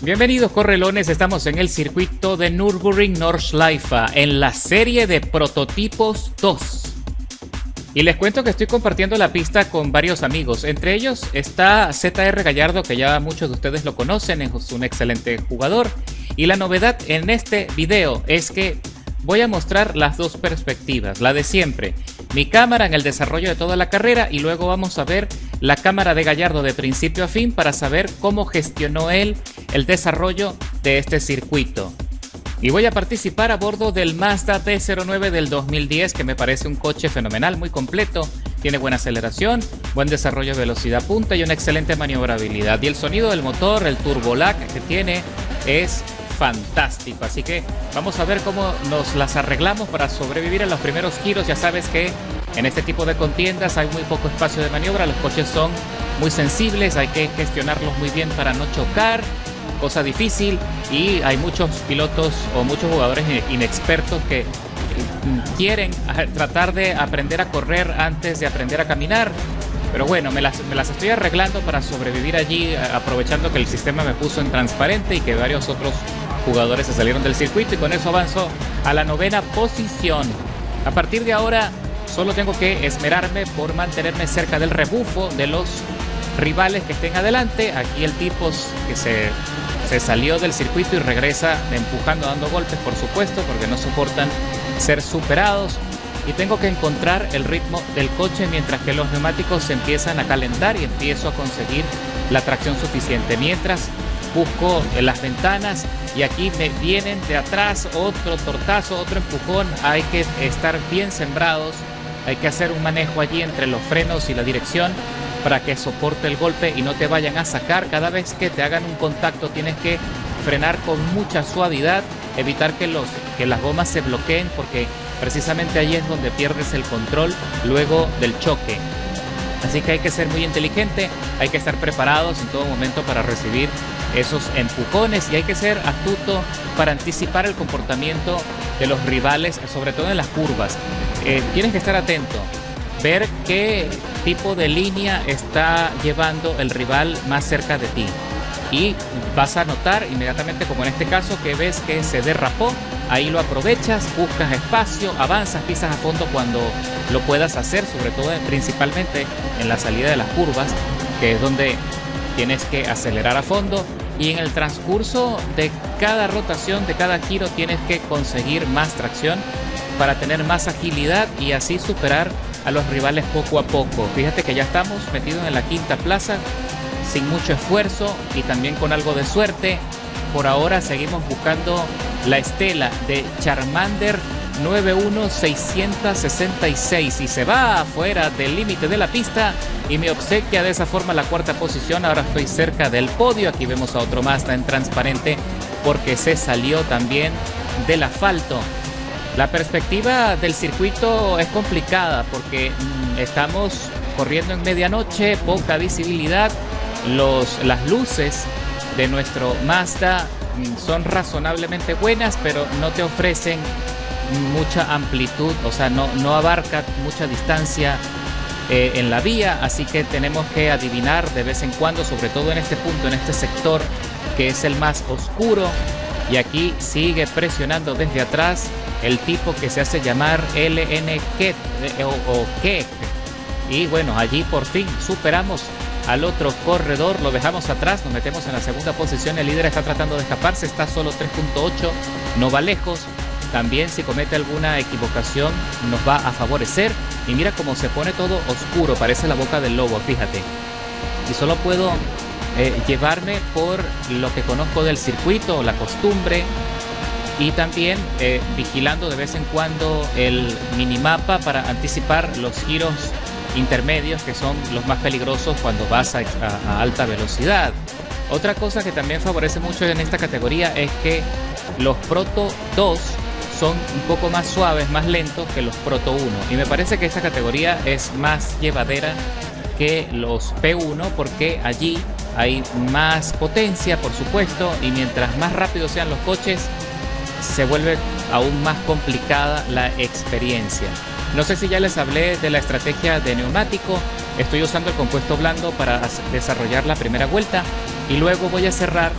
Bienvenidos correlones, estamos en el circuito de Nürburgring Nordschleife en la serie de prototipos 2. Y les cuento que estoy compartiendo la pista con varios amigos. Entre ellos está ZR Gallardo, que ya muchos de ustedes lo conocen, es un excelente jugador. Y la novedad en este video es que voy a mostrar las dos perspectivas, la de siempre. Mi cámara en el desarrollo de toda la carrera y luego vamos a ver la cámara de Gallardo de principio a fin para saber cómo gestionó él el desarrollo de este circuito. Y voy a participar a bordo del Mazda B09 del 2010, que me parece un coche fenomenal, muy completo. Tiene buena aceleración, buen desarrollo de velocidad punta y una excelente maniobrabilidad. Y el sonido del motor, el turbo lag que tiene, es fantástico. Así que vamos a ver cómo nos las arreglamos para sobrevivir a los primeros giros. Ya sabes que en este tipo de contiendas hay muy poco espacio de maniobra, los coches son muy sensibles, hay que gestionarlos muy bien para no chocar, cosa difícil, y hay muchos pilotos o muchos jugadores inexpertos que quieren tratar de aprender a correr antes de aprender a caminar. Pero bueno, me las estoy arreglando para sobrevivir allí, aprovechando que el sistema me puso en transparente y que varios otros jugadores se salieron del circuito, y con eso avanzo a la 9ª posición. A partir de ahora solo tengo que esmerarme por mantenerme cerca del rebufo de los rivales que estén adelante. Aquí el tipo que se salió del circuito y regresa empujando, dando golpes, por supuesto, porque no soportan ser superados. Y tengo que encontrar el ritmo del coche mientras que los neumáticos se empiezan a calentar y empiezo a conseguir la tracción suficiente. Mientras busco en las ventanas y aquí me vienen de atrás otro tortazo, otro empujón. Hay que estar bien sembrados, hay que hacer un manejo allí entre los frenos y la dirección para que soporte el golpe y no te vayan a sacar. Cada vez que te hagan un contacto tienes que frenar con mucha suavidad, evitar que las gomas se bloqueen, porque precisamente ahí es donde pierdes el control luego del choque. Así que hay que ser muy inteligente, hay que estar preparados en todo momento para recibir esos empujones, y hay que ser astuto para anticipar el comportamiento de los rivales, sobre todo en las curvas. Tienes que estar atento, ver qué tipo de línea está llevando el rival más cerca de ti. Y vas a notar inmediatamente, como en este caso, que ves que se derrapó. Ahí lo aprovechas, buscas espacio, avanzas, pisas a fondo cuando lo puedas hacer, sobre todo principalmente en la salida de las curvas, que es donde tienes que acelerar a fondo. Y en el transcurso de cada rotación, de cada giro, tienes que conseguir más tracción para tener más agilidad y así superar a los rivales poco a poco. Fíjate que ya estamos metidos en la 5ª plaza, sin mucho esfuerzo y también con algo de suerte. Por ahora seguimos buscando la estela de Charmander 91666 y se va afuera del límite de la pista y me obsequia de esa forma la 4ª posición. Ahora estoy cerca del podio. Aquí vemos a otro Mazda en transparente porque se salió también del asfalto. La perspectiva del circuito es complicada porque estamos corriendo en medianoche, poca visibilidad. Las luces de nuestro Mazda son razonablemente buenas, pero no te ofrecen mucha amplitud, o sea, no abarca mucha distancia en la vía, así que tenemos que adivinar de vez en cuando, sobre todo en este punto, en este sector que es el más oscuro. Y aquí sigue presionando desde atrás el tipo que se hace llamar LN Ket o Kek. Y bueno, allí por fin superamos al otro corredor, lo dejamos atrás, nos metemos en la 2ª posición. El líder está tratando de escaparse, está solo 3.8, no va lejos. También si comete alguna equivocación nos va a favorecer. Y mira cómo se pone todo oscuro, parece la boca del lobo, fíjate. Y solo puedo llevarme por lo que conozco del circuito, la costumbre, y también vigilando de vez en cuando el minimapa para anticipar los giros intermedios, que son los más peligrosos cuando vas a alta velocidad. Otra cosa que también favorece mucho en esta categoría es que los Proto 2 son un poco más suaves, más lentos que los Proto 1, y me parece que esta categoría es más llevadera que los P1 porque allí hay más potencia, por supuesto, y mientras más rápidos sean los coches se vuelve aún más complicada la experiencia. No sé si ya les hablé de la estrategia de neumático. Estoy usando el compuesto blando para desarrollar la primera vuelta y luego voy a cerrar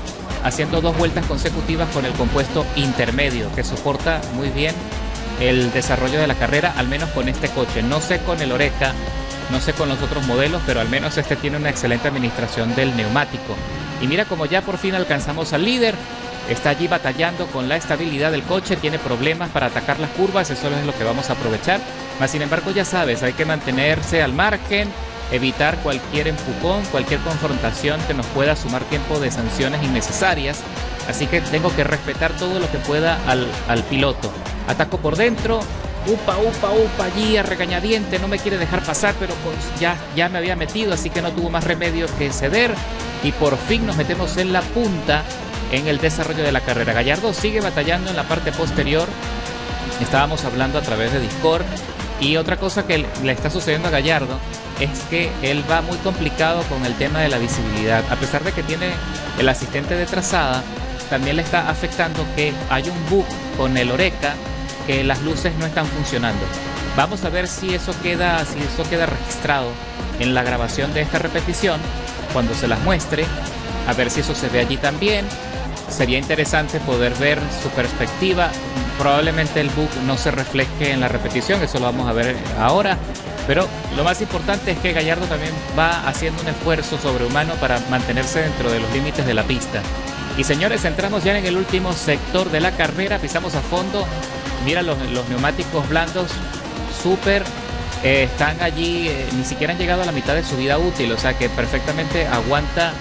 haciendo 2 vueltas consecutivas con el compuesto intermedio, que soporta muy bien el desarrollo de la carrera, al menos con este coche. No sé con el Oreca, no sé con los otros modelos, pero al menos este tiene una excelente administración del neumático. Y mira como ya por fin alcanzamos al líder. Está allí batallando con la estabilidad del coche, tiene problemas para atacar las curvas, eso es lo que vamos a aprovechar. Mas sin embargo, ya sabes, hay que mantenerse al margen, evitar cualquier empujón, cualquier confrontación que nos pueda sumar tiempo de sanciones innecesarias. Así que tengo que respetar todo lo que pueda al piloto. Ataco por dentro, upa, allí a regañadiente, no me quiere dejar pasar, pero pues ya me había metido, así que no tuvo más remedio que ceder. Y por fin nos metemos en la punta en el desarrollo de la carrera. Gallardo sigue batallando en la parte posterior. Estábamos hablando a través de Discord. Y otra cosa que le está sucediendo a Gallardo es que él va muy complicado con el tema de la visibilidad. A pesar de que tiene el asistente de trazada, también le está afectando que hay un bug con el Oreca, que las luces no están funcionando. Vamos a ver si eso queda registrado en la grabación de esta repetición cuando se las muestre, a ver si eso se ve allí también. Sería interesante poder ver su perspectiva. Probablemente el bug no se refleje en la repetición, eso lo vamos a ver ahora, pero lo más importante es que Gallardo también va haciendo un esfuerzo sobrehumano para mantenerse dentro de los límites de la pista. Y señores, entramos ya en el último sector de la carrera, pisamos a fondo. Mira los neumáticos blandos, súper, están allí, ni siquiera han llegado a la mitad de su vida útil, o sea que perfectamente aguanta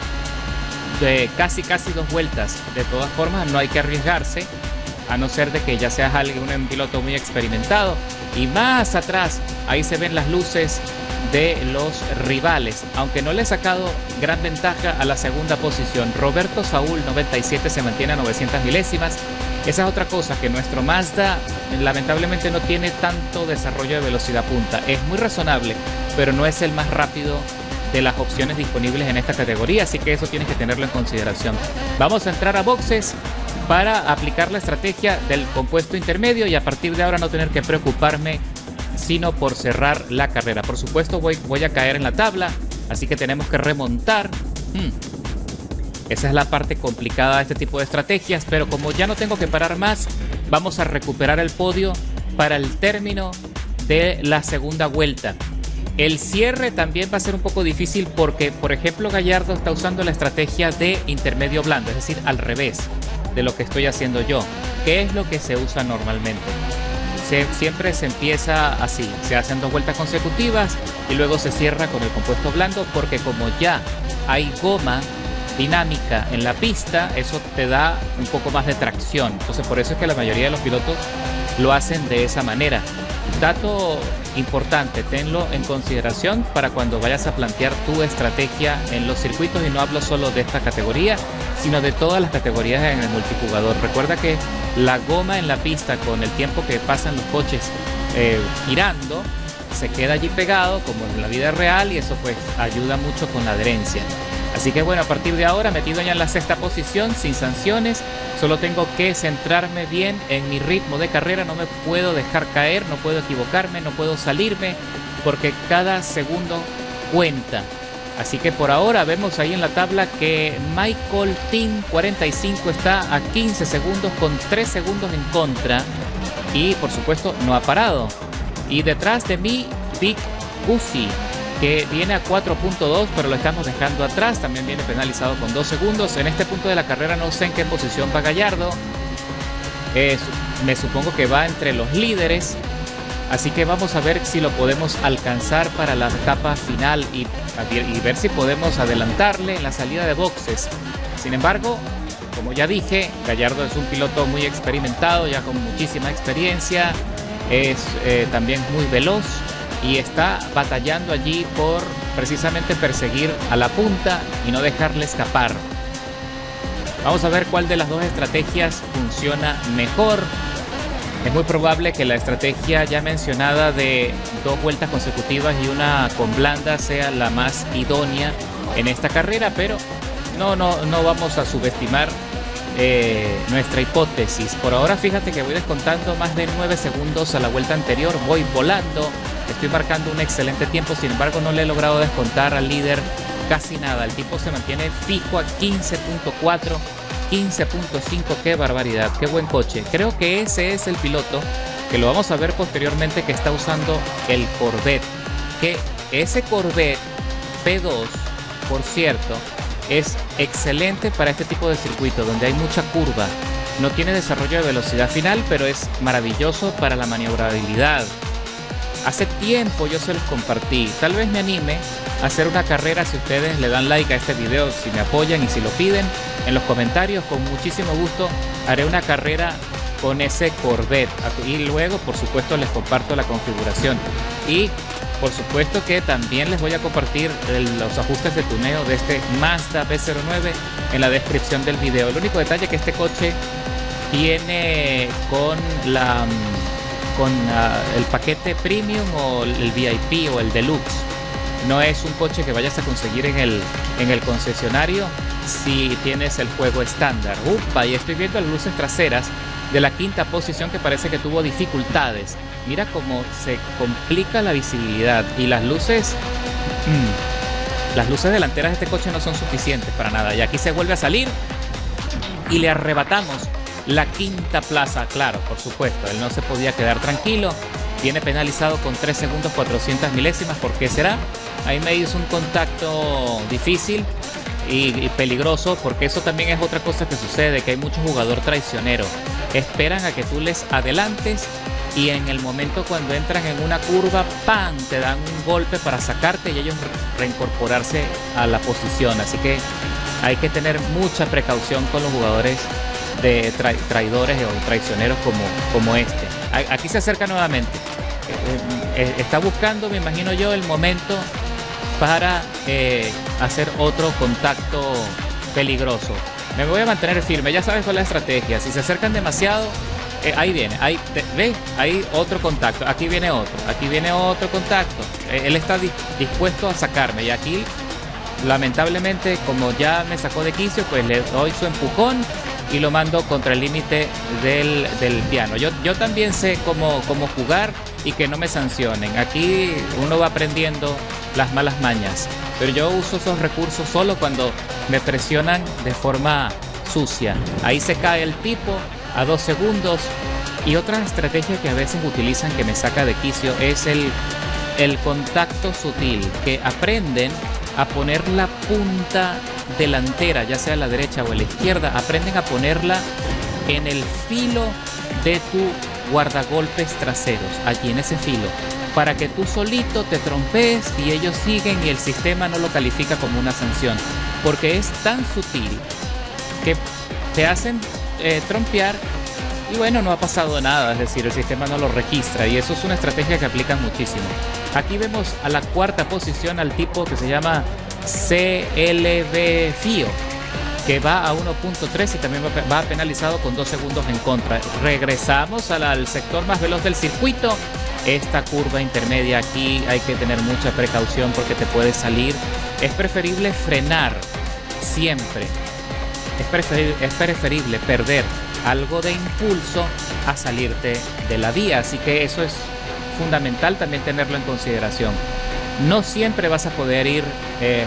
casi 2 vueltas. De todas formas, no hay que arriesgarse, a no ser de que ya seas un piloto muy experimentado. Y más atrás, ahí se ven las luces de los rivales, aunque no le he sacado gran ventaja a la segunda posición. Roberto Saúl 97 se mantiene a 900 milésimas. Esa es otra cosa, que nuestro Mazda lamentablemente no tiene tanto desarrollo de velocidad punta. Es muy razonable, pero no es el más rápido de las opciones disponibles en esta categoría, así que eso tienes que tenerlo en consideración. Vamos a entrar a boxes para aplicar la estrategia del compuesto intermedio y a partir de ahora no tener que preocuparme sino por cerrar la carrera. Por supuesto voy a caer en la tabla, así que tenemos que remontar. Esa es la parte complicada de este tipo de estrategias, pero como ya no tengo que parar más, vamos a recuperar el podio para el término de la segunda vuelta. El cierre también va a ser un poco difícil porque, por ejemplo, Gallardo está usando la estrategia de intermedio blando, es decir, al revés de lo que estoy haciendo yo. ¿Qué es lo que se usa normalmente? Siempre se empieza así, se hacen 2 vueltas consecutivas y luego se cierra con el compuesto blando, porque como ya hay goma dinámica en la pista, eso te da un poco más de tracción. Entonces por eso es que la mayoría de los pilotos lo hacen de esa manera. Dato importante, tenlo en consideración para cuando vayas a plantear tu estrategia en los circuitos, y no hablo solo de esta categoría, sino de todas las categorías en el multijugador. Recuerda que la goma en la pista, con el tiempo que pasan los coches girando, se queda allí pegado como en la vida real, y eso pues ayuda mucho con la adherencia. Así que bueno, a partir de ahora, metido ya en la 6ª posición, sin sanciones, solo tengo que centrarme bien en mi ritmo de carrera, no me puedo dejar caer, no puedo equivocarme, no puedo salirme, porque cada segundo cuenta. Así que por ahora vemos ahí en la tabla que Michael Team 45 está a 15 segundos con 3 segundos en contra, y por supuesto no ha parado. Y detrás de mí, Big Uzi, que viene a 4.2, pero lo estamos dejando atrás, también viene penalizado con 2 segundos. En este punto de la carrera no sé en qué posición va Gallardo, me supongo que va entre los líderes, así que vamos a ver si lo podemos alcanzar para la etapa final y ver si podemos adelantarle en la salida de boxes. Sin embargo, como ya dije, Gallardo es un piloto muy experimentado, ya con muchísima experiencia, es también muy veloz, y está batallando allí por precisamente perseguir a la punta y no dejarle escapar. Vamos a ver cuál de las 2 estrategias funciona mejor. Es muy probable que la estrategia ya mencionada de 2 vueltas consecutivas y una con blanda sea la más idónea en esta carrera, pero no vamos a subestimar nuestra hipótesis. Por ahora fíjate que voy descontando más de 9 segundos a la vuelta anterior, voy volando. Estoy marcando un excelente tiempo, sin embargo no le he logrado descontar al líder casi nada. El tipo se mantiene fijo a 15.4 15.5, qué barbaridad, qué buen coche. Creo que ese es el piloto que lo vamos a ver posteriormente que está usando el Corvette. Que ese Corvette P2, por cierto, es excelente para este tipo de circuito donde hay mucha curva. No tiene desarrollo de velocidad final, pero es maravilloso para la maniobrabilidad. Hace tiempo yo se los compartí. Tal vez me anime a hacer una carrera si ustedes le dan like a este video, si me apoyan y si lo piden en los comentarios. Con muchísimo gusto haré una carrera con ese Corvette. Y luego, por supuesto, les comparto la configuración. Y por supuesto que también les voy a compartir los ajustes de tuneo de este Mazda B09 en la descripción del video. El único detalle es que este coche viene con el paquete premium o el VIP o el deluxe. No es un coche que vayas a conseguir en el concesionario si tienes el juego estándar. Upa, y estoy viendo las luces traseras de la quinta posición que parece que tuvo dificultades. Mira cómo se complica la visibilidad y las luces delanteras de este coche no son suficientes para nada. Y aquí se vuelve a salir y le arrebatamos la quinta plaza. Claro, por supuesto, él no se podía quedar tranquilo. Viene penalizado con 3 segundos 400 milésimas. ¿Por qué será? Ahí me hizo un contacto difícil y peligroso, porque eso también es otra cosa que sucede, que hay mucho jugador traicionero. Esperan a que tú les adelantes y en el momento cuando entran en una curva, ¡pam!, te dan un golpe para sacarte y ellos reincorporarse a la posición. Así que hay que tener mucha precaución con los jugadores de traidores o traicioneros como este. Aquí se acerca nuevamente. Está buscando, me imagino yo, el momento para hacer otro contacto peligroso. Me voy a mantener firme, ya sabes cuál es la estrategia. Si se acercan demasiado, ahí viene, ¿ves? Ahí otro contacto, aquí viene otro contacto. Él está dispuesto a sacarme y aquí, lamentablemente, como ya me sacó de quicio, pues le doy su empujón y lo mando contra el límite del piano. Yo también sé cómo jugar y que no me sancionen. Aquí uno va aprendiendo las malas mañas, pero yo uso esos recursos solo cuando me presionan de forma sucia. Ahí se cae el tipo a 2 segundos. Y otra estrategia que a veces utilizan que me saca de quicio es el contacto sutil, que aprenden a poner la punta delantera, ya sea a la derecha o a la izquierda, aprenden a ponerla en el filo de tu guardagolpes traseros, allí en ese filo, para que tú solito te trompees y ellos siguen y el sistema no lo califica como una sanción, porque es tan sutil que te hacen trompear y bueno, no ha pasado nada, es decir, el sistema no lo registra y eso es una estrategia que aplican muchísimo. Aquí vemos a la cuarta posición al tipo que se llama CLB FIO, que va a 1.3 y también va penalizado con 2 segundos en contra. Regresamos al sector más veloz del circuito. Esta curva intermedia aquí hay que tener mucha precaución porque te puede salir. Es preferible frenar siempre. Es preferible perder algo de impulso a salirte de la vía. Así que eso es fundamental también tenerlo en consideración. No siempre vas a poder ir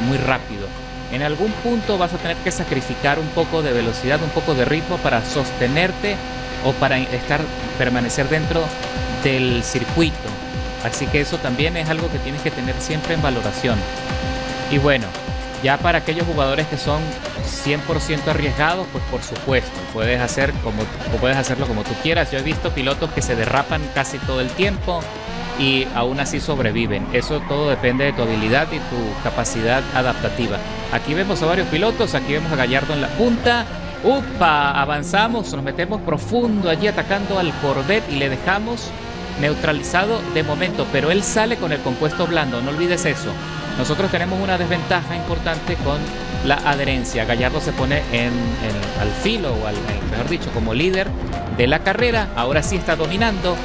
muy rápido. En algún punto vas a tener que sacrificar un poco de velocidad, un poco de ritmo para sostenerte o para permanecer dentro del circuito. Así que eso también es algo que tienes que tener siempre en valoración. Y bueno, ya para aquellos jugadores que son 100% arriesgados, pues por supuesto, puedes hacerlo como tú quieras. Yo he visto pilotos que se derrapan casi todo el tiempo y aún así sobreviven. Eso todo depende de tu habilidad y tu capacidad adaptativa. Aquí vemos a varios pilotos, aquí vemos a Gallardo en la punta. ¡Upa! Avanzamos, nos metemos profundo allí atacando al Corvette y le dejamos neutralizado de momento, pero él sale con el compuesto blando, no olvides eso. Nosotros tenemos una desventaja importante con la adherencia. Gallardo se pone al filo, o mejor dicho, como líder de la carrera. Ahora sí está dominando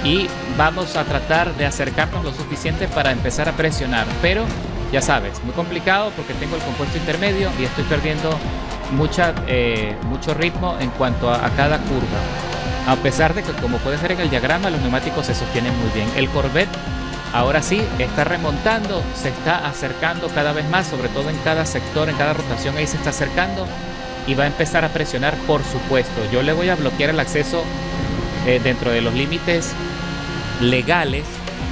y vamos a tratar de acercarnos lo suficiente para empezar a presionar. Pero ya sabes, muy complicado porque tengo el compuesto intermedio y estoy perdiendo mucho ritmo en cuanto a cada curva. A pesar de que, como puedes ver en el diagrama, los neumáticos se sostienen muy bien. El Corvette ahora sí está remontando, se está acercando cada vez más, sobre todo en cada sector, en cada rotación, ahí se está acercando. y va a empezar a presionar, por supuesto. Yo le voy a bloquear el acceso dentro de los límites legales,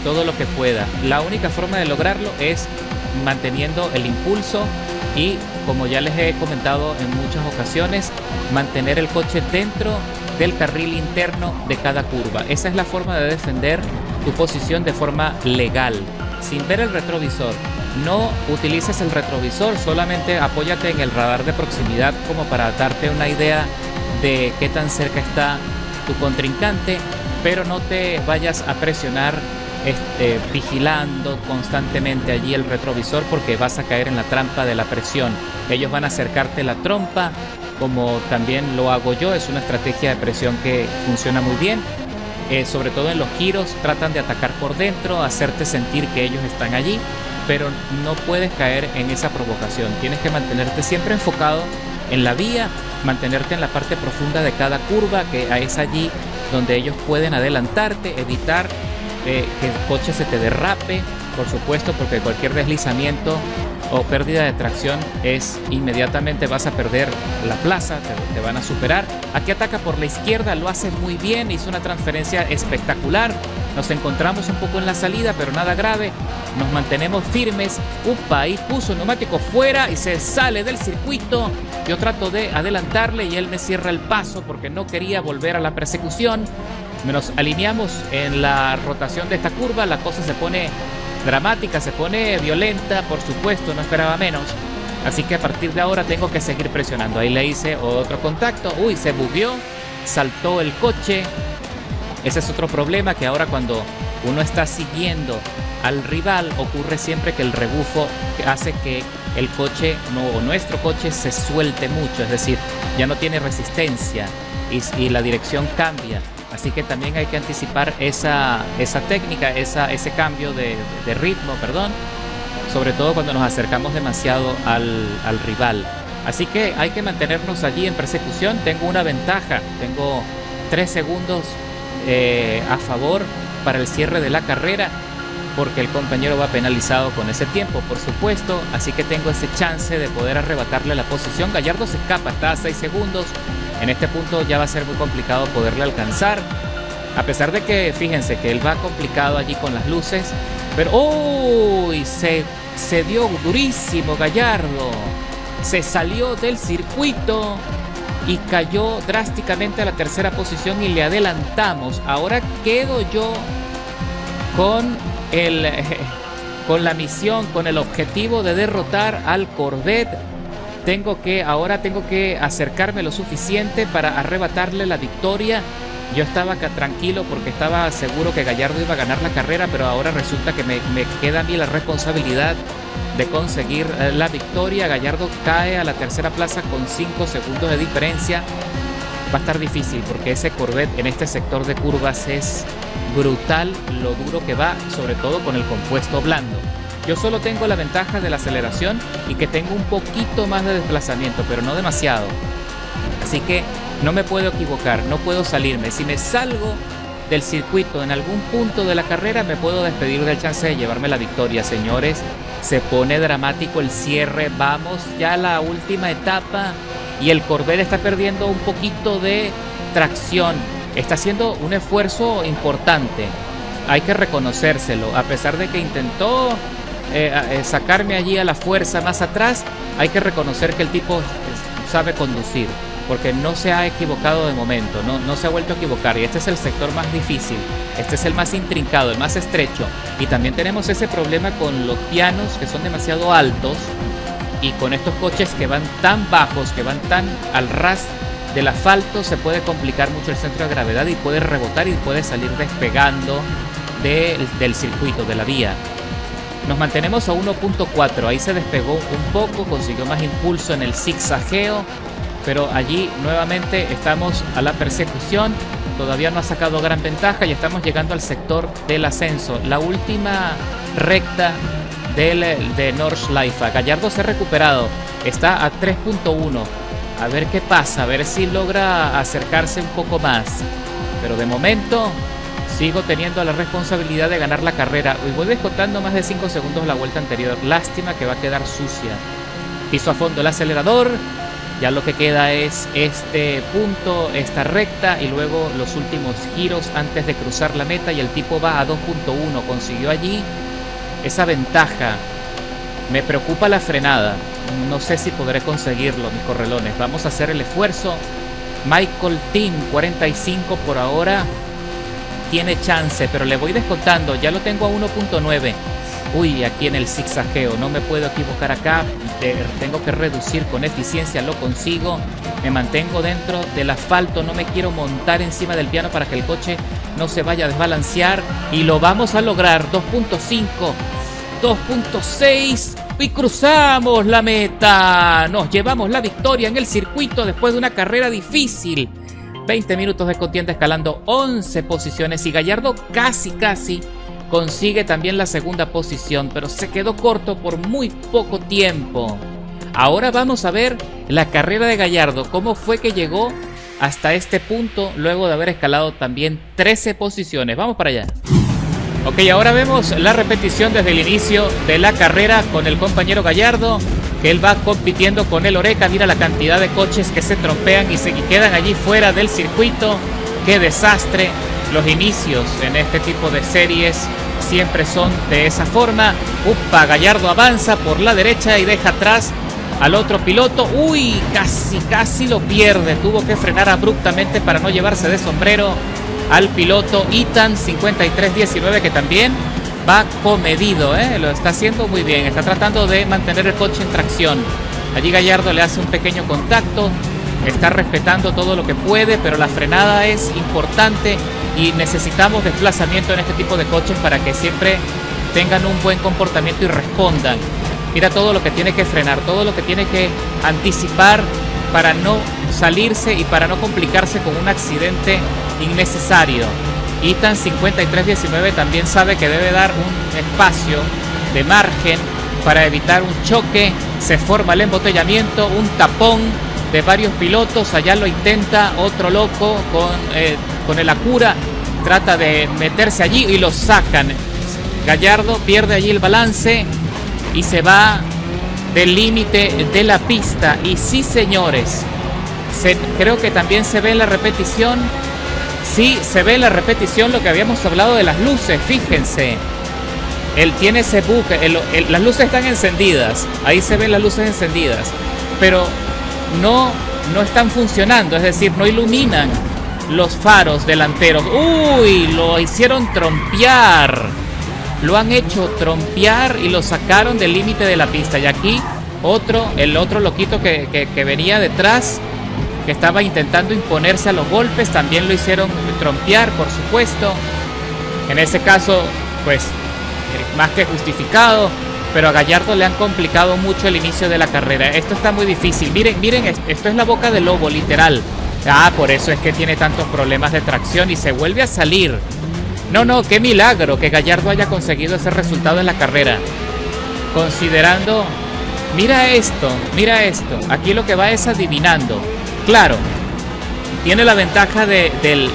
todo lo que pueda. La única forma de lograrlo es manteniendo el impulso y, como ya les he comentado en muchas ocasiones, mantener el coche dentro del carril interno de cada curva. Esa es la forma de defender tu posición de forma legal, sin ver el retrovisor. No utilices el retrovisor, solamente apóyate en el radar de proximidad como para darte una idea de qué tan cerca está tu contrincante, pero no te vayas a presionar vigilando constantemente allí el retrovisor, porque vas a caer en la trampa de la presión. Ellos van a acercarte la trompa, como también lo hago yo. Es una estrategia de presión que funciona muy bien. Sobre todo en los giros, tratan de atacar por dentro, hacerte sentir que ellos están allí, pero no puedes caer en esa provocación. Tienes que mantenerte siempre enfocado en la vía, mantenerte en la parte profunda de cada curva, que es allí donde ellos pueden adelantarte, evitar que el coche se te derrape, por supuesto, porque cualquier deslizamiento o pérdida de tracción es inmediatamente vas a perder la plaza, te van a superar. Aquí ataca por la izquierda, lo hace muy bien, hizo una transferencia espectacular. Nos encontramos un poco en la salida, pero nada grave. Nos mantenemos firmes. Upa, ahí puso el neumático fuera y se sale del circuito. Yo trato de adelantarle y él me cierra el paso porque no quería volver a la persecución. Nos alineamos en la rotación de esta curva, la cosa se pone dramática, se pone violenta, por supuesto, no esperaba menos. Así que a partir de ahora tengo que seguir presionando. Ahí le hice otro contacto. Uy, se bugueó, saltó el coche. Ese es otro problema, que ahora cuando uno está siguiendo al rival, ocurre siempre que el rebufo hace que el coche, o nuestro coche, se suelte mucho. Es decir, ya no tiene resistencia y la dirección cambia. Así que también hay que anticipar esa técnica, ese cambio de ritmo, perdón, sobre todo cuando nos acercamos demasiado al rival. Así que hay que mantenernos allí en persecución. Tengo una ventaja, tengo 3 segundos a favor para el cierre de la carrera, porque el compañero va penalizado con ese tiempo, por supuesto. Así que tengo ese chance de poder arrebatarle la posición. Gallardo se escapa, está a 6 segundos. En este punto ya va a ser muy complicado poderle alcanzar, a pesar de que, fíjense que él va complicado allí con las luces, pero ¡uy! Se dio durísimo Gallardo, se salió del circuito y cayó drásticamente a la tercera posición y le adelantamos. Ahora quedo yo con la misión, con el objetivo de derrotar al Corvette. Ahora tengo que acercarme lo suficiente para arrebatarle la victoria. Yo estaba acá tranquilo porque estaba seguro que Gallardo iba a ganar la carrera, pero ahora resulta que me queda a mí la responsabilidad de conseguir la victoria. Gallardo cae a la tercera plaza con 5 segundos de diferencia. Va a estar difícil porque ese Corvette en este sector de curvas es brutal lo duro que va, sobre todo con el compuesto blando. Yo solo tengo la ventaja de la aceleración y que tengo un poquito más de desplazamiento, pero no demasiado. Así que no me puedo equivocar, no puedo salirme. Si me salgo del circuito en algún punto de la carrera, me puedo despedir del chance de llevarme la victoria. Señores, se pone dramático el cierre. Vamos ya a la última etapa y el Corvette está perdiendo un poquito de tracción. Está haciendo un esfuerzo importante. Hay que reconocérselo. A pesar de que intentó sacarme allí a la fuerza más atrás, hay que reconocer que el tipo sabe conducir, porque no se ha equivocado de momento, no se ha vuelto a equivocar. Y este es el sector más difícil, este es el más intrincado, el más estrecho. Y también tenemos ese problema con los pianos, que son demasiado altos, y con estos coches que van tan bajos, que van tan al ras del asfalto, se puede complicar mucho el centro de gravedad y puede rebotar y puede salir despegando del circuito, de la vía. Nos mantenemos a 1.4, ahí se despegó un poco, consiguió más impulso en el zigzagueo, pero allí nuevamente estamos a la persecución. Todavía no ha sacado gran ventaja y estamos llegando al sector del ascenso, la última recta de Nordschleife. Gallardo se ha recuperado, está a 3.1. A ver qué pasa, a ver si logra acercarse un poco más, pero de momento sigo teniendo la responsabilidad de ganar la carrera. Y voy descontando más de 5 segundos la vuelta anterior. Lástima que va a quedar sucia. Piso a fondo el acelerador Ya lo que queda es este punto, esta recta y luego los últimos giros antes de cruzar la meta, y el tipo va a 2.1. Consiguió allí esa ventaja. Me preocupa la frenada. No sé si podré conseguirlo, mis correlones. Vamos a hacer el esfuerzo. Michael Team 45 por ahora tiene chance, pero le voy descontando. Ya lo tengo a 1.9. Uy, aquí en el zigzagueo, no me puedo equivocar acá. Tengo que reducir con eficiencia, lo consigo. Me mantengo dentro del asfalto, no me quiero montar encima del piano para que el coche no se vaya a desbalancear. Y lo vamos a lograr. 2.5, 2.6 y cruzamos la meta. Nos llevamos la victoria en el circuito después de una carrera difícil. 20 minutos de contienda escalando 11 posiciones y Gallardo casi consigue también la segunda posición, pero se quedó corto por muy poco tiempo. Ahora vamos a ver la carrera de Gallardo, cómo fue que llegó hasta este punto luego de haber escalado también 13 posiciones. Vamos para allá. Ok, ahora vemos la repetición desde el inicio de la carrera con el compañero Gallardo, que él va compitiendo con el Oreca. Mira la cantidad de coches que se trompean y quedan allí fuera del circuito. ¡Qué desastre! Los inicios en este tipo de series siempre son de esa forma. Upa, Gallardo avanza por la derecha y deja atrás al otro piloto. Uy, casi lo pierde. Tuvo que frenar abruptamente para no llevarse de sombrero al piloto Ethan 5319, que también va comedido, lo está haciendo muy bien. Está tratando de mantener el coche en tracción. Allí Gallardo le hace un pequeño contacto. Está respetando todo lo que puede, pero la frenada es importante y necesitamos desplazamiento en este tipo de coches para que siempre tengan un buen comportamiento y respondan. Mira todo lo que tiene que frenar, todo lo que tiene que anticipar para no salirse y para no complicarse con un accidente innecesario. Ethan 5319 también sabe que debe dar un espacio de margen para evitar un choque. Se forma el embotellamiento, un tapón de varios pilotos. Allá lo intenta otro loco con el Acura, trata de meterse allí y lo sacan. Gallardo pierde allí el balance y se va del límite de la pista. Y sí, señores, creo que también se ve en la repetición. Sí, se ve en la repetición lo que habíamos hablado de las luces. Fíjense, él tiene ese buque, las luces están encendidas. Ahí se ven las luces encendidas, pero no están funcionando, es decir, no iluminan los faros delanteros. Uy, lo hicieron trompear. Lo han hecho trompear y lo sacaron del límite de la pista. Y aquí el otro loquito que venía detrás, que estaba intentando imponerse a los golpes, también lo hicieron trompear, por supuesto. En ese caso, pues, más que justificado. Pero a Gallardo le han complicado mucho el inicio de la carrera. Esto está muy difícil. Miren, esto es la boca del lobo, literal. Por eso es que tiene tantos problemas de tracción y se vuelve a salir. No, qué milagro que Gallardo haya conseguido ese resultado en la carrera. Considerando, mira esto. Aquí lo que va es adivinando. Claro, tiene la ventaja del...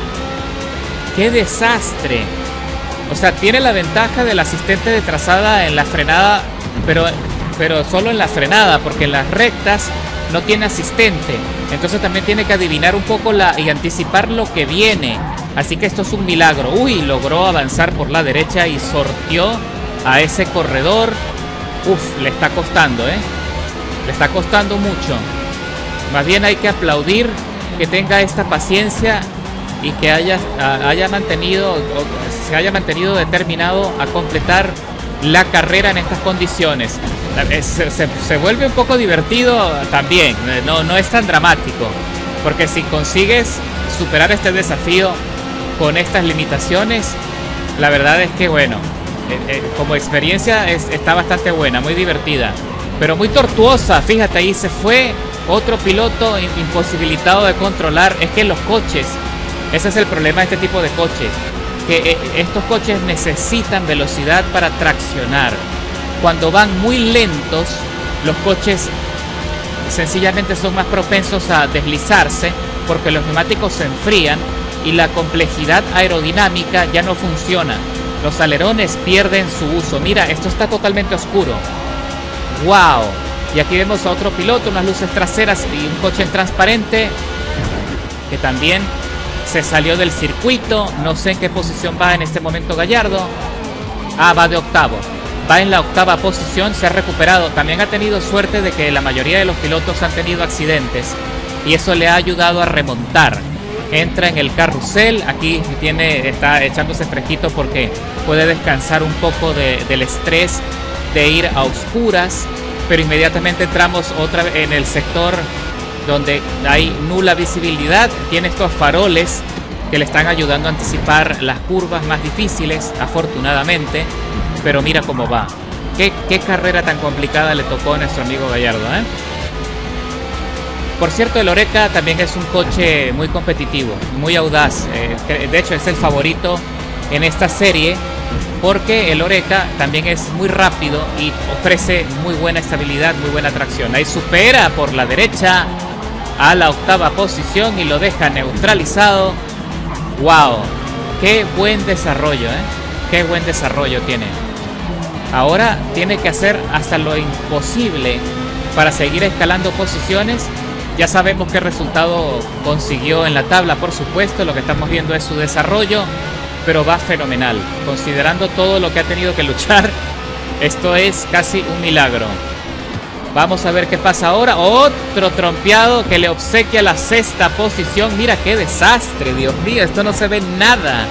¡Qué desastre! O sea, tiene la ventaja del asistente de trazada en la frenada, pero solo en la frenada, porque en las rectas no tiene asistente. Entonces también tiene que adivinar un poco y anticipar lo que viene. Así que esto es un milagro. Uy, logró avanzar por la derecha y sorteó a ese corredor. Le está costando, le está costando mucho. Más bien hay que aplaudir que tenga esta paciencia y que se haya mantenido determinado a completar la carrera en estas condiciones. Se vuelve un poco divertido también, no es tan dramático, porque si consigues superar este desafío con estas limitaciones, la verdad es que bueno, como experiencia está bastante buena, muy divertida, pero muy tortuosa. Fíjate, ahí se fue otro piloto imposibilitado de controlar. Es que los coches, ese es el problema de este tipo de coches, que estos coches necesitan velocidad para traccionar. Cuando van muy lentos, los coches sencillamente son más propensos a deslizarse porque los neumáticos se enfrían y la complejidad aerodinámica ya no funciona. Los alerones pierden su uso. Mira, esto está totalmente oscuro. ¡Wow! Y aquí vemos a otro piloto, unas luces traseras y un coche transparente que también se salió del circuito. No sé en qué posición va en este momento Gallardo. Ah, va de octavo. Va en la octava posición, se ha recuperado. También ha tenido suerte de que la mayoría de los pilotos han tenido accidentes y eso le ha ayudado a remontar. Entra en el carrusel, aquí está echándose fresquito porque puede descansar un poco del estrés de ir a oscuras, pero inmediatamente entramos otra vez en el sector donde hay nula visibilidad. Tiene estos faroles que le están ayudando a anticipar las curvas más difíciles, afortunadamente. Pero mira cómo va. Qué carrera tan complicada le tocó a nuestro amigo Gallardo, ¿eh? Por cierto, el Oreca también es un coche muy competitivo, muy audaz. De hecho, es el favorito en esta serie porque el Oreca también es muy rápido y ofrece muy buena estabilidad, muy buena tracción. Ahí supera por la derecha a la octava posición y lo deja neutralizado. ¡Wow! ¡Qué buen desarrollo, qué buen desarrollo tiene! Ahora tiene que hacer hasta lo imposible para seguir escalando posiciones. Ya sabemos qué resultado consiguió en la tabla, por supuesto. Lo que estamos viendo es su desarrollo, pero va fenomenal. Considerando todo lo que ha tenido que luchar, esto es casi un milagro. Vamos a ver qué pasa ahora. Otro trompeado que le obsequia la sexta posición. Mira qué desastre, Dios mío, esto no se ve nada.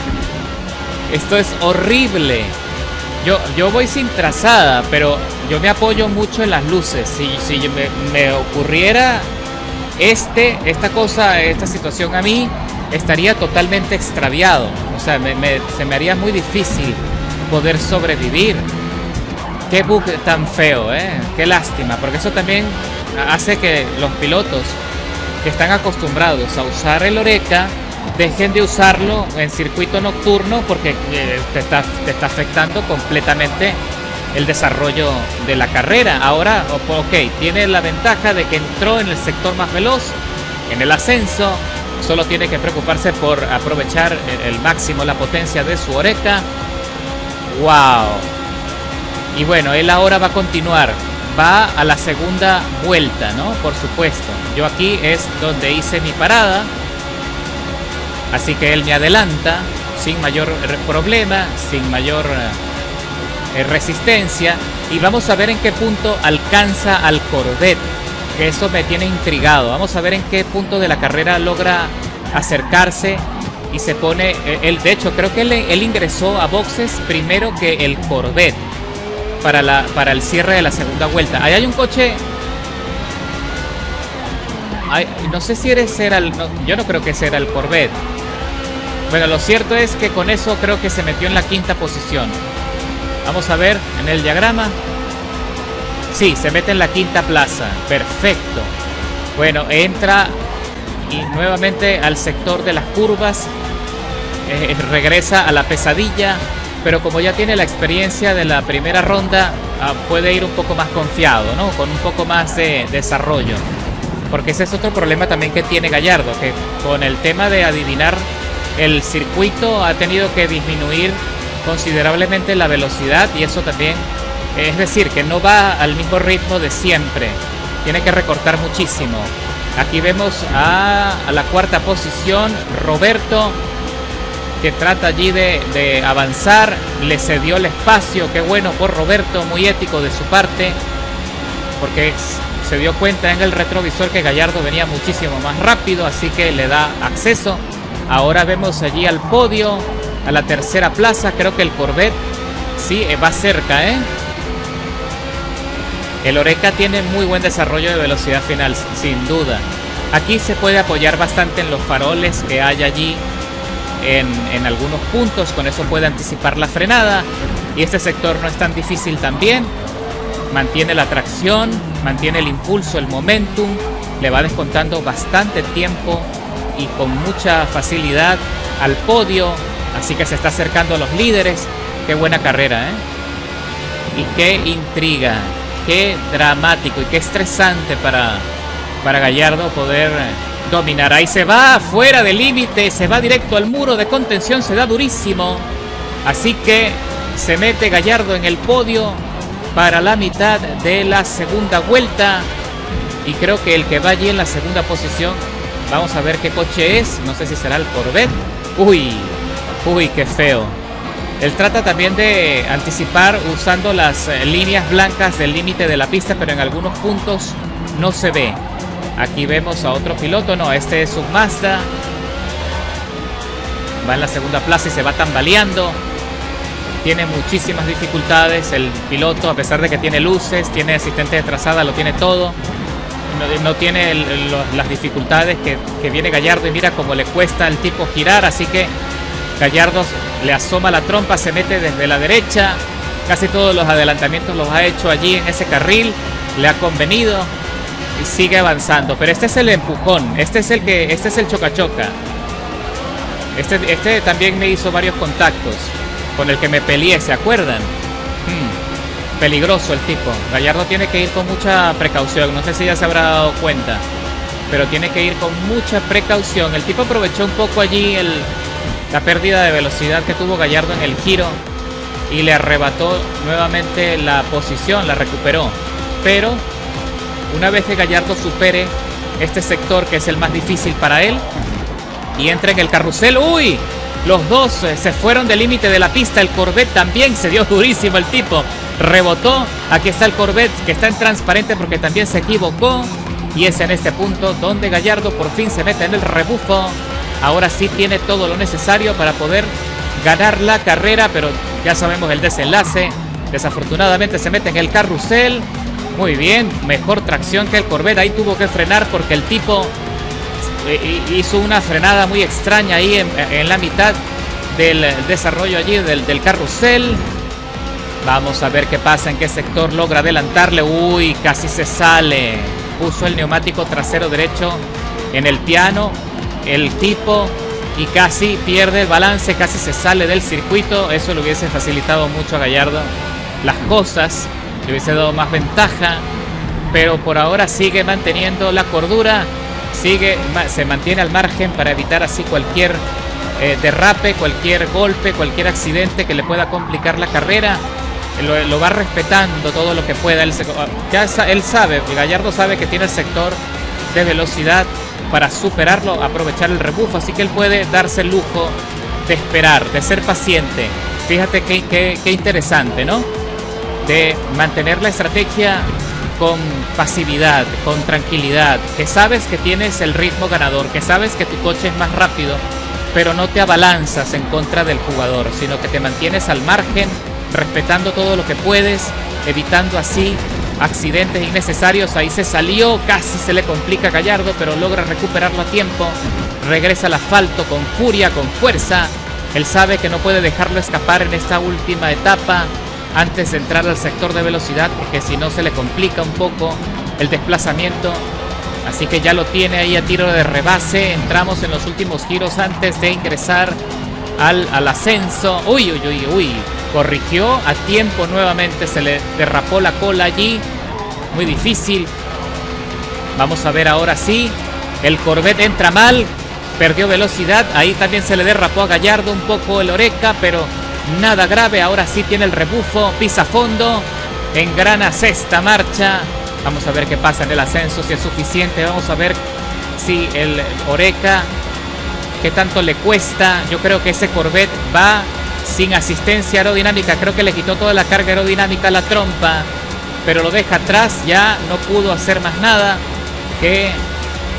Esto es horrible. Yo voy sin trazada, pero yo me apoyo mucho en las luces. Si me ocurriera esta situación a mí, estaría totalmente extraviado. O sea, se me haría muy difícil poder sobrevivir. Qué bug tan feo, qué lástima, porque eso también hace que los pilotos que están acostumbrados a usar el Oreca dejen de usarlo en circuito nocturno porque te está afectando completamente el desarrollo de la carrera. Ahora, ok, tiene la ventaja de que entró en el sector más veloz, en el ascenso. Solo tiene que preocuparse por aprovechar el máximo la potencia de su Oreca. ¡Wow! Y bueno, él ahora va a continuar. Va a la segunda vuelta, ¿no? Por supuesto. Yo aquí es donde hice mi parada. Así que él me adelanta sin mayor problema, sin mayor resistencia. Y vamos a ver en qué punto alcanza al Corvette, que eso me tiene intrigado. Vamos a ver en qué punto de la carrera logra acercarse y se pone... de hecho, creo que él ingresó a boxes primero que el Corvette para el cierre de la segunda vuelta. Ahí hay un coche... no sé si yo no creo que ese era el Corvette. Bueno, lo cierto es que con eso creo que se metió en la quinta posición. Vamos a ver en el diagrama. Sí, se mete en la quinta plaza. Perfecto. Bueno, entra y nuevamente al sector de las curvas. Regresa a la pesadilla. Pero como ya tiene la experiencia de la primera ronda, puede ir un poco más confiado, ¿no? Con un poco más de desarrollo. Porque ese es otro problema también que tiene Gallardo, que con el tema de adivinar el circuito ha tenido que disminuir considerablemente la velocidad, y eso también, es decir, que no va al mismo ritmo de siempre, tiene que recortar muchísimo. Aquí vemos a la cuarta posición Roberto, que trata allí de avanzar. Le cedió el espacio, qué bueno por Roberto, muy ético de su parte, porque se dio cuenta en el retrovisor que Gallardo venía muchísimo más rápido, así que le da acceso. Ahora vemos allí al podio, a la tercera plaza. Creo que el Corvette sí va cerca, El Oreca tiene muy buen desarrollo de velocidad final, sin duda. Aquí se puede apoyar bastante en los faroles que hay allí en algunos puntos. Con eso puede anticipar la frenada. Y este sector no es tan difícil también. Mantiene la tracción, mantiene el impulso, el momentum. Le va descontando bastante tiempo y con mucha facilidad al podio. Así que se está acercando a los líderes. Qué buena carrera, y qué intriga, qué dramático y qué estresante para Gallardo poder dominar. Ahí se va fuera del límite, se va directo al muro de contención, se da durísimo. Así que se mete Gallardo en el podio para la mitad de la segunda vuelta. Y creo que el que va allí en la segunda posición, vamos a ver qué coche es. No sé si será el Corvette. Uy, qué feo. Él trata también de anticipar usando las líneas blancas del límite de la pista, pero en algunos puntos no se ve. Aquí vemos a otro piloto. No, este es un Mazda. Va en la segunda plaza y se va tambaleando. Tiene muchísimas dificultades el piloto, a pesar de que tiene luces, tiene asistente de trazada, lo tiene todo. No tiene las dificultades que viene Gallardo, y mira cómo le cuesta al tipo girar. Así que Gallardo le asoma la trompa, se mete desde la derecha. Casi todos los adelantamientos los ha hecho allí en ese carril. Le ha convenido y sigue avanzando. Pero este es el empujón, este es el choca-choca. Este también me hizo varios contactos, con el que me peleé, ¿se acuerdan? Peligroso el tipo. Gallardo tiene que ir con mucha precaución. No sé si ya se habrá dado cuenta, pero tiene que ir con mucha precaución. El tipo aprovechó un poco allí la pérdida de velocidad que tuvo Gallardo en el giro y le arrebató nuevamente la posición, la recuperó. Pero una vez que Gallardo supere este sector, que es el más difícil para él, y entra en el carrusel, ¡uy! Los dos se fueron del límite de la pista. El Corvette también se dio durísimo el tipo. Rebotó. Aquí está el Corvette, que está en transparente porque también se equivocó. Y es en este punto donde Gallardo por fin se mete en el rebufo. Ahora sí tiene todo lo necesario para poder ganar la carrera, pero ya sabemos el desenlace. Desafortunadamente se mete en el carrusel. Muy bien, mejor tracción que el Corvette. Ahí tuvo que frenar porque el tipo hizo una frenada muy extraña ahí en la mitad del desarrollo allí del carrusel. Vamos a ver qué pasa, en qué sector logra adelantarle. Uy, casi se sale. Puso el neumático trasero derecho en el piano el tipo y casi pierde el balance, casi se sale del circuito. Eso le hubiese facilitado mucho a Gallardo las cosas, le hubiese dado más ventaja, pero por ahora sigue manteniendo la cordura, se mantiene al margen para evitar así cualquier derrape, cualquier golpe, cualquier accidente que le pueda complicar la carrera. Lo va respetando todo lo que pueda. Él sabe, Gallardo sabe que tiene el sector de velocidad para superarlo, aprovechar el rebufo, así que él puede darse el lujo de esperar, de ser paciente. Fíjate qué interesante, ¿no? De mantener la estrategia con pasividad, con tranquilidad, que sabes que tienes el ritmo ganador, que sabes que tu coche es más rápido, pero no te abalanzas en contra del jugador, sino que te mantienes al margen, respetando todo lo que puedes, evitando así accidentes innecesarios. Ahí se salió, casi se le complica a Gallardo, pero logra recuperarlo a tiempo. Regresa al asfalto con furia, con fuerza. Él sabe que no puede dejarlo escapar en esta última etapa antes de entrar al sector de velocidad, porque si no se le complica un poco el desplazamiento. Así que ya lo tiene ahí a tiro de rebase. Entramos en los últimos giros antes de ingresar al ascenso. Uy. Corrigió a tiempo nuevamente, se le derrapó la cola allí. Muy difícil. Vamos a ver ahora sí. El Corvette entra mal, perdió velocidad. Ahí también se le derrapó a Gallardo un poco el Oreca, pero nada grave. Ahora sí tiene el rebufo, pisa fondo, engrana sexta marcha. Vamos a ver qué pasa en el ascenso, si es suficiente. Vamos a ver si el Oreca, qué tanto le cuesta. Yo creo que ese Corvette va sin asistencia aerodinámica. Creo que le quitó toda la carga aerodinámica a la trompa, pero lo deja atrás. Ya no pudo hacer más nada que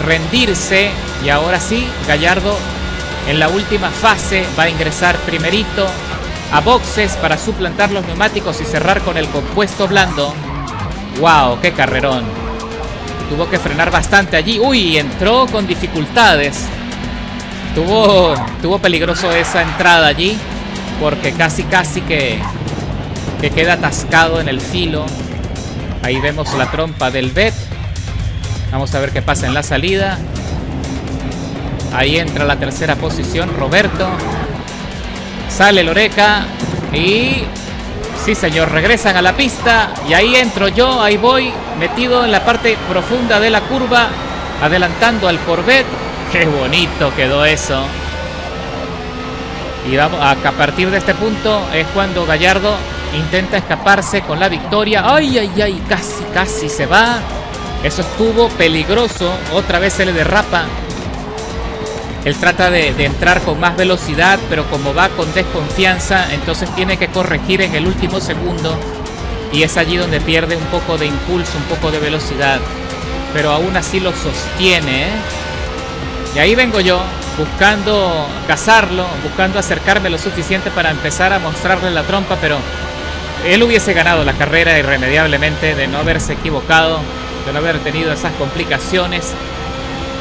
rendirse. Y ahora sí, Gallardo en la última fase va a ingresar primerito a boxes para suplantar los neumáticos y cerrar con el compuesto blando. ¡Wow! ¡Qué carrerón! Tuvo que frenar bastante allí. ¡Uy! Entró con dificultades. Tuvo peligroso esa entrada allí, porque casi que queda atascado en el filo. Ahí vemos la trompa del Bet. Vamos a ver qué pasa en la salida. Ahí entra la tercera posición Roberto. Sale el Oreca y sí señor, regresan a la pista. Y ahí entro yo, ahí voy, metido en la parte profunda de la curva, adelantando al Corvette. Qué bonito quedó eso. Y vamos a partir de este punto es cuando Gallardo Intenta escaparse con la victoria. ¡Ay, ay, ay! Casi, casi se va. Eso estuvo peligroso. Otra vez se le derrapa. Él trata de entrar con más velocidad, pero como va con desconfianza, entonces tiene que corregir en el último segundo. Y es allí donde pierde un poco de impulso, un poco de velocidad. Pero aún así lo sostiene, ¿eh? Y ahí vengo yo, buscando cazarlo, buscando acercarme lo suficiente para empezar a mostrarle la trompa, pero él hubiese ganado la carrera irremediablemente de no haberse equivocado, de no haber tenido esas complicaciones.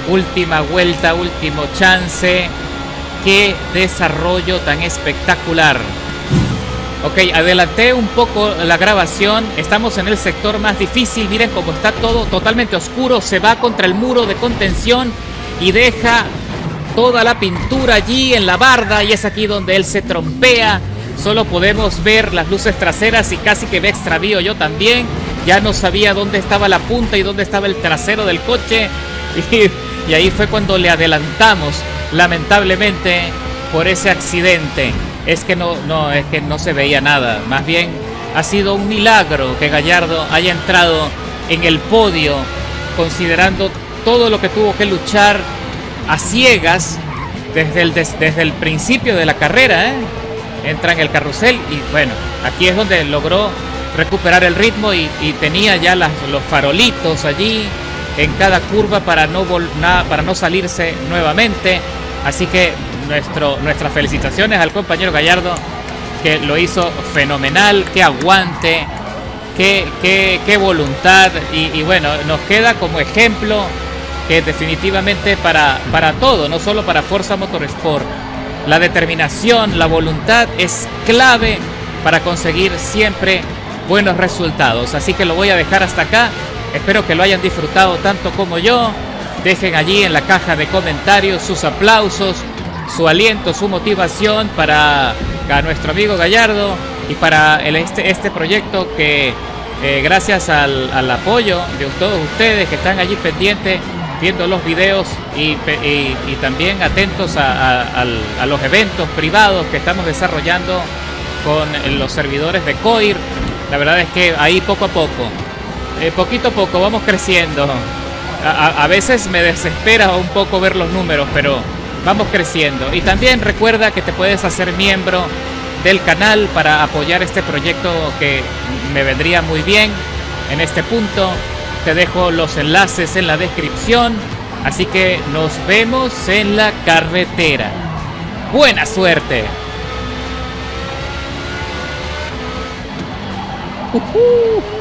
Última vuelta, último chance. ¡Qué desarrollo tan espectacular! Ok, adelanté un poco la grabación. Estamos en el sector más difícil. Miren cómo está todo totalmente oscuro. Se va contra el muro de contención y deja toda la pintura allí en la barda. Y es aquí donde él se trompea. Solo podemos ver las luces traseras y casi que me extravío yo también. Ya no sabía dónde estaba la punta y dónde estaba el trasero del coche. Y ahí fue cuando le adelantamos, lamentablemente, por ese accidente. Es que no se veía nada. Más bien ha sido un milagro que Gallardo haya entrado en el podio, considerando todo lo que tuvo que luchar a ciegas desde el principio de la carrera, ¿eh? Entra en el carrusel y bueno, aquí es donde logró recuperar el ritmo y tenía ya los farolitos allí en cada curva para no salirse nuevamente. Así que nuestras felicitaciones al compañero Gallardo, que lo hizo fenomenal. Qué aguante, qué voluntad. Y bueno, nos queda como ejemplo que definitivamente para todo, no solo para Forza Motorsport, la determinación, la voluntad es clave para conseguir siempre buenos resultados. Así que lo voy a dejar hasta acá. Espero que lo hayan disfrutado tanto como yo. Dejen allí en la caja de comentarios sus aplausos, su aliento, su motivación para nuestro amigo Gallardo y para este proyecto que gracias al apoyo de todos ustedes que están allí pendientes viendo los videos y también atentos a los eventos privados que estamos desarrollando con los servidores de Coir. La verdad es que ahí poco a poco, poquito a poco vamos creciendo. A veces me desespera un poco ver los números, pero vamos creciendo. Y también recuerda que te puedes hacer miembro del canal para apoyar este proyecto, que me vendría muy bien. En este punto te dejo los enlaces en la descripción. Así que nos vemos en la carretera. ¡Buena suerte! ¡Uh-huh!